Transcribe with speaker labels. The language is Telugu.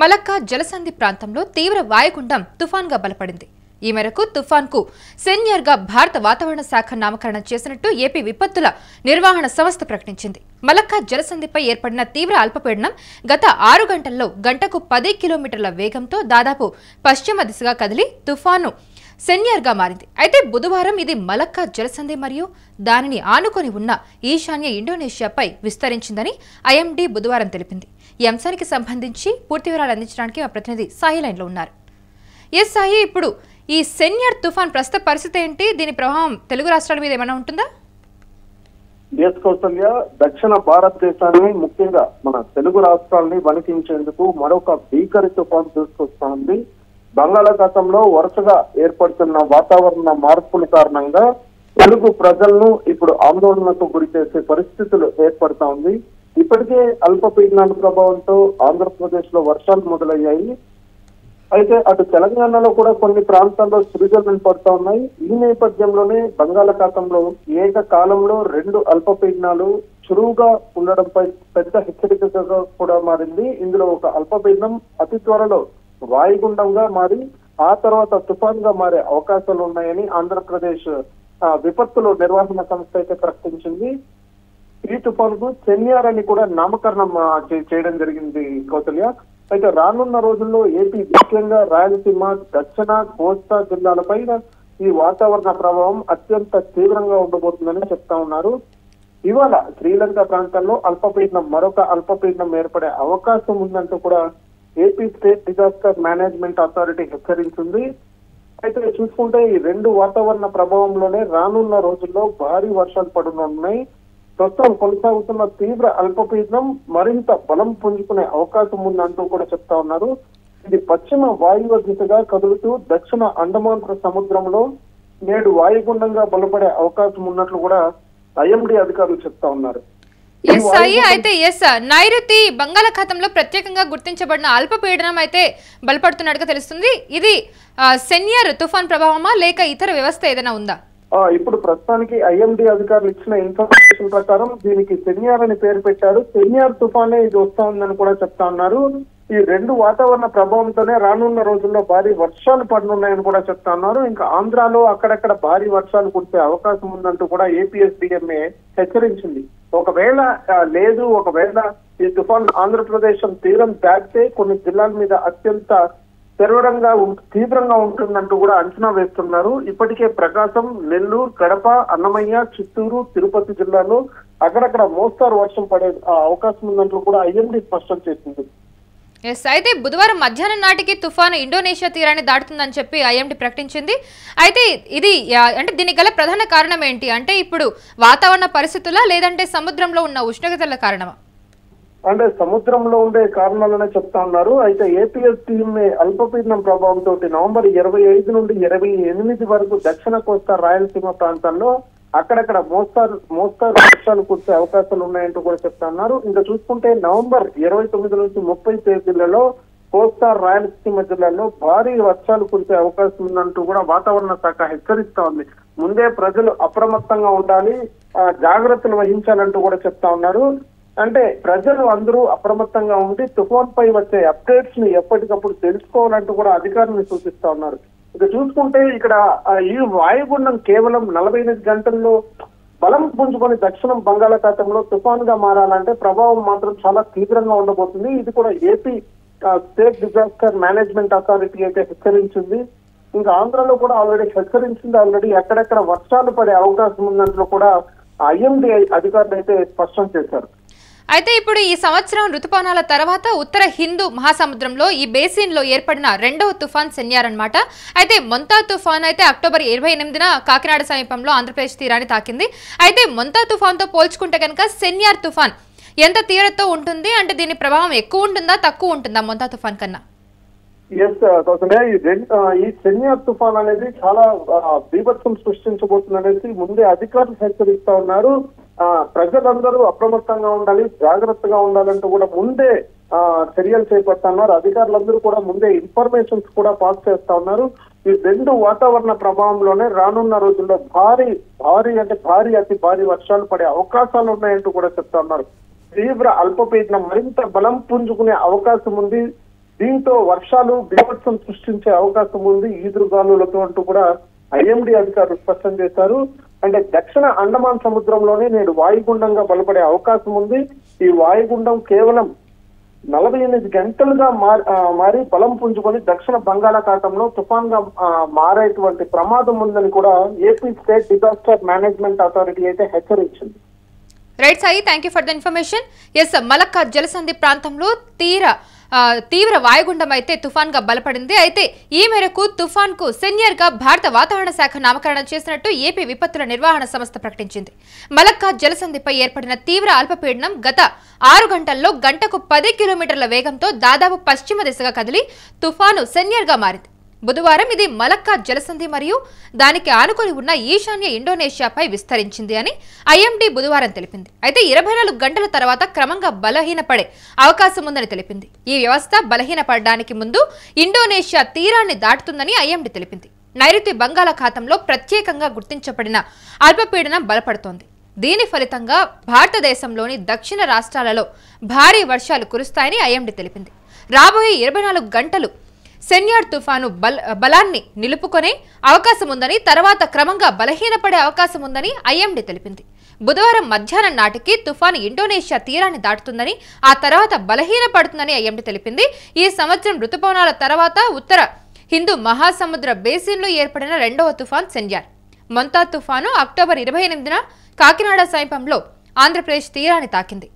Speaker 1: మలక్కా జలసంధి ప్రాంతంలో తీవ్ర వాయుగుండం తుఫాన్గా బలపడింది. ఈ మేరకు తుఫాన్కు సెన్యర్గా భారత వాతావరణ శాఖ నామకరణం చేసినట్టు ఏపీ విపత్తుల నిర్వహణ సంస్థ ప్రకటించింది. మలక్కా జలసంధిపై ఏర్పడిన తీవ్ర అల్పపీడనం గత 6 గంటల్లో గంటకు 10 కిలోమీటర్ల వేగంతో దాదాపు పశ్చిమ దిశగా కదిలి తుఫాను సెన్యర్గా మారింది. అయితే బుధవారం ఇది మలక్కా జలసంధి మరియు దానిని ఆనుకొని ఉన్న ఈశాన్య ఇండోనేషియాపై విస్తరించిందని ఐఎండీ బుధవారం తెలిపింది. ఈ అంశానికి సంబంధించి పూర్తి వివరాలు అందించడానికి మా ప్రతినిధి సాయి లైన్లో ఉన్నారు. ఎస్ సాయి, ఇప్పుడు ఈ సెన్యర్ తుఫాన్ ప్రస్తుత పరిస్థితి ఏంటి? దీని ప్రభావం తెలుగు రాష్ట్రాల మీద ఏమైనా ఉంటుందా?
Speaker 2: ఎస్ కౌసల్య, దక్షిణ భారతదేశాన్ని ముఖ్యంగా మన తెలుగు రాష్ట్రాలని వణికించేందుకు మరొక భీకర తుఫాన్ దూసుకొస్తోంది. బంగాళాఖాతంలో వరుసగా ఏర్పడుతున్న వాతావరణ మార్పుల కారణంగా తెలుగు ప్రజలను ఇప్పుడు ఆందోళనకు గురి చేసే పరిస్థితులు ఏర్పడతా ఉంది. ఇప్పటికే అల్పపీడనాల ప్రభావంతో ఆంధ్రప్రదేశ్ లో వర్షాలు మొదలయ్యాయి. అయితే అటు తెలంగాణలో కూడా కొన్ని ప్రాంతాల్లో చిరుజల్లులు పడుతూ ఉన్నాయి. ఈ నేపథ్యంలోనే బంగాళాఖాతంలో ఏకకాలంలో 2 అల్పపీడనాలు చురువుగా ఉండడంపై పెద్ద హెచ్చరికగా కూడా మారింది. ఇందులో ఒక అల్పపీడనం అతి త్వరలో వాయుగుండంగా మారి ఆ తర్వాత తుఫాన్ గా మారే అవకాశాలు ఉన్నాయని ఆంధ్రప్రదేశ్ విపత్తుల నిర్వహణ సంస్థ అయితే ప్రకటించింది. ఈ తుఫాన్ కు సెన్యార్ అని కూడా నామకరణం చేయడం జరిగింది కౌసల్య. అయితే రానున్న రోజుల్లో ఏపీ, ముఖ్యంగా రాయలసీమ, దక్షిణ కోస్తా జిల్లాలపై ఈ వాతావరణ ప్రభావం అత్యంత తీవ్రంగా ఉండబోతుందని చెప్తా ఉన్నారు. ఇవాళ శ్రీలంక ప్రాంతాల్లో మరొక అల్పపీడనం ఏర్పడే అవకాశం ఉందంటూ కూడా AP state disaster management authority హెచ్చరించింది. అయితే చూసుకుంటే ఈ 2 వాతావరణ ప్రభావంలోనే రానున్న రోజుల్లో భారీ వర్షాలు పడనున్నాయి. ప్రస్తుతం కొనసాగుతున్న తీవ్ర అల్పపీడనం మరింత బలం పుంజుకునే అవకాశం ఉందంటూ కూడా చెప్తా ఉన్నారు. ఇది పశ్చిమ వాయువ్య దిశగా కదులుతూ దక్షిణ అండమాన్ సముద్రంలో నేడు వాయుగుండంగా బలపడే అవకాశం ఉన్నట్లు కూడా ఐఎండీ అధికారులు చెప్తా ఉన్నారు.
Speaker 1: అయితే నైరుతి బంగాళాఖాతంలో ప్రత్యేకంగా గుర్తించబడిన అల్పపీడనం అయితే బలపడుతున్నట్టుగా తెలుస్తుంది. ఇది సెన్యర్ తుఫాన్ ప్రభావమా లేక ఇతర వ్యవస్థ ఏదైనా ఉందా?
Speaker 2: ఇప్పుడు ప్రస్తుతానికి ఐఎండీ అధికారులు ఇచ్చిన ఇన్ఫర్మేషన్ ప్రకారం దీనికి సెన్యార్ అని పేరు పెట్టారు. సెన్యార్ తుఫానే ఇది వస్తా ఉందని కూడా చెప్తా ఉన్నారు. ఈ 2 వాతావరణ ప్రభావంతోనే రానున్న రోజుల్లో భారీ వర్షాలు పడనున్నాయని కూడా చెప్తా ఉన్నారు. ఇంకా ఆంధ్రాలో అక్కడక్కడ భారీ వర్షాలు కురిసే అవకాశం ఉందంటూ కూడా ఏపీఎస్డిఎంఏ హెచ్చరించింది. ఒకవేళ ఈ తుఫాన్ ఆంధ్రప్రదేశ్ తీరం దాటితే కొన్ని జిల్లాల మీద అత్యంత తీవ్రంగా ఉంటుందంటూ కూడా అంచనా వేస్తున్నారు. ఇప్పటికే ప్రకాశం, నెల్లూరు, కడప, అన్నమయ్య, చిత్తూరు, తిరుపతి జిల్లాలో అక్కడక్కడ మోస్తారు వర్షం పడే అవకాశం ఉందంటూ కూడా ఐఎండీ స్పష్టం చేసింది.
Speaker 1: అయితే బుధవారం మధ్యాహ్నం నాటికి తుఫాను ఇండోనేషియా తీరాన్ని దాటుతుందని చెప్పి ఐఎండీ ప్రకటించింది. అయితే ఇది అంటే దీనికి గల ప్రధాన కారణం ఏంటి? అంటే ఇప్పుడు వాతావరణ పరిస్థితులా లేదంటే సముద్రంలో ఉన్న ఉష్ణోగ్రతల కారణమా?
Speaker 2: అంటే సముద్రంలో ఉండే కారణాలనే చెప్తా ఉన్నారు. అయితే ఏపీఎస్డిఎంఏ అల్పపీడనం ప్రభావంతో నవంబర్ 25 నుండి 28 వరకు దక్షిణ కోస్తా రాయలసీమ ప్రాంతాల్లో అక్కడక్కడ మోస్తారు వర్షాలు కురిసే అవకాశాలు ఉన్నాయంటూ కూడా చెప్తా ఉన్నారు. ఇంకా చూసుకుంటే నవంబర్ 29 నుంచి 30 తేదీలలో కోస్తా రాయలసీమ జిల్లాల్లో భారీ వర్షాలు కురిసే అవకాశం ఉందంటూ కూడా వాతావరణ శాఖ హెచ్చరిస్తా ఉంది. ముందే ప్రజలు అప్రమత్తంగా ఉండాలి, జాగ్రత్తలు వహించాలంటూ కూడా చెప్తా ఉన్నారు. అంటే ప్రజలు అందరూ అప్రమత్తంగా ఉండి తుఫాన్ పై వచ్చే అప్డేట్స్ ని ఎప్పటికప్పుడు తెలుసుకోవాలంటూ కూడా అధికారులు సూచిస్తా ఉన్నారు. ఇక చూసుకుంటే ఇక్కడ ఈ వాయుగుండం కేవలం 48 గంటల్లో బలం పుంజుకొని దక్షిణం బంగాళాఖాతంలో తుఫాన్ గా మారాలంటే ప్రభావం మాత్రం చాలా తీవ్రంగా ఉండబోతుంది. ఇది కూడా AP state disaster management authority అయితే హెచ్చరించింది. ఇంకా ఆంధ్రాలో కూడా ఆల్రెడీ ఎక్కడెక్కడ వర్షాలు పడే అవకాశం ఉందంటూ కూడా ఐఎండీ అధికారులు అయితే స్పష్టం చేశారు.
Speaker 1: అయితే ఇప్పుడు ఈ సంవత్సరం ఋతుపవనాల తర్వాత ఉత్తర హిందూ మహాసముద్రంలో ఈ బేసిన్ లో ఏర్పడిన 2వ తుఫాన్ సెన్యార్ అన్నమాట. అయితే మొంతా తుఫాన్ అయితే అక్టోబర్ 28న కాకినాడ సమీపంలో ఆంధ్రప్రదేశ్ తీరాన్ని తాకింది. అయితే మొంతా తుఫాన్ తో పోల్చుకుంటే కనుక సెన్యార్ తుఫాన్ ఎంత తీవ్రతతో ఉంటుంది? అంటే దీని ప్రభావం ఎక్కువ ఉంటుందా తక్కువ ఉంటుందా మొంతా తుఫాన్ కన్నా?
Speaker 2: ఈ సెన్యార్ తుఫాన్ అనేది చాలా బీభత్సం సృష్టించబోతుందనేసి ముందే అధికారులు హెచ్చరిస్తా ఉన్నారు. ప్రజలందరూ అప్రమత్తంగా ఉండాలి, జాగ్రత్తగా ఉండాలంటూ కూడా ముందే చర్యలు చేపడుతున్నారు. అధికారులందరూ కూడా ముందే ఇన్ఫర్మేషన్స్ కూడా పాస్ చేస్తా ఉన్నారు. ఈ 2 వాతావరణ ప్రభావంలోనే రానున్న రోజుల్లో అతి భారీ వర్షాలు పడే అవకాశాలు ఉన్నాయంటూ కూడా చెప్తా ఉన్నారు. తీవ్ర అల్పపీడనం మరింత బలం పుంజుకునే అవకాశం ఉంది. దీంతో వర్షాలు బీభత్సం సృష్టించే అవకాశం ఉంది ఈదురుగాలులతో అంటూ కూడా ఐఎండీ అధికారులు స్పష్టం చేశారు. అంటే దక్షిణ అండమాన్ సముద్రంలోనే నేడు వాయుగుండంగా బలపడే అవకాశం ఉంది. ఈ వాయుగుండం కేవలం 48 గంటలుగా మారి బలం పుంజుకొని దక్షిణ బంగాళాఖాతంలో తుఫాన్ గా మారేటువంటి ప్రమాదం ఉందని కూడా AP state disaster management authority అయితే హెచ్చరించింది.
Speaker 1: Right Sai, thank you for the information. Yes, Malacca జలసంధి ప్రాంతంలో తీవ్ర వాయుగుండం అయితే తుఫాన్ గా బలపడింది. అయితే ఈ మేరకు తుఫాన్ కు సెన్యర్ గా భారత వాతావరణ శాఖ నామకరణం చేసినట్టు ఏపీ విపత్తుల నిర్వహణ సంస్థ ప్రకటించింది. మలక్కా జలసంధిపై ఏర్పడిన తీవ్ర అల్పపీడనం గత 6 గంటల్లో గంటకు 10 కిలోమీటర్ల వేగంతో దాదాపు పశ్చిమ దిశగా కదిలి తుఫాను సెన్యర్ గా మారింది. బుధవారం ఇది మలక్కా జలసంధి మరియు దానికి ఆనుకొని ఉన్న ఈశాన్య ఇండోనేషియాపై విస్తరించింది అని ఐఎండీ బుధవారం తెలిపింది. అయితే 24 గంటల తర్వాత క్రమంగా బలహీనపడే అవకాశం ఉందని తెలిపింది. ఈ వ్యవస్థ బలహీనపడడానికి ముందు ఇండోనేషియా తీరాన్ని దాటుతుందని ఐఎండీ తెలిపింది. నైరుతి బంగాళాఖాతంలో ప్రత్యేకంగా గుర్తించబడిన అల్పపీడనం బలపడుతోంది. దీని ఫలితంగా భారతదేశంలోని దక్షిణ రాష్ట్రాలలో భారీ వర్షాలు కురుస్తాయని ఐఎండీ తెలిపింది. రాబోయే 24 గంటలు సెన్యార్ తుఫాను బలాన్ని నిలుపుకునే అవకాశం ఉందని, తర్వాత క్రమంగా బలహీనపడే అవకాశం ఉందని ఐఎండీ తెలిపింది. బుధవారం మధ్యాహ్నం నాటికి తుఫాను ఇండోనేషియా తీరాన్ని దాటుతుందని, ఆ తర్వాత బలహీనపడుతుందని ఐఎండీ తెలిపింది. ఈ సంవత్సరం ఋతుపవనాల తర్వాత ఉత్తర హిందూ మహాసముద్ర బేసిన్లో ఏర్పడిన 2వ తుఫాన్ సెన్యార్. మొంతా తుఫాను అక్టోబర్ 28న కాకినాడ సమీపంలో ఆంధ్రప్రదేశ్ తీరాన్ని తాకింది.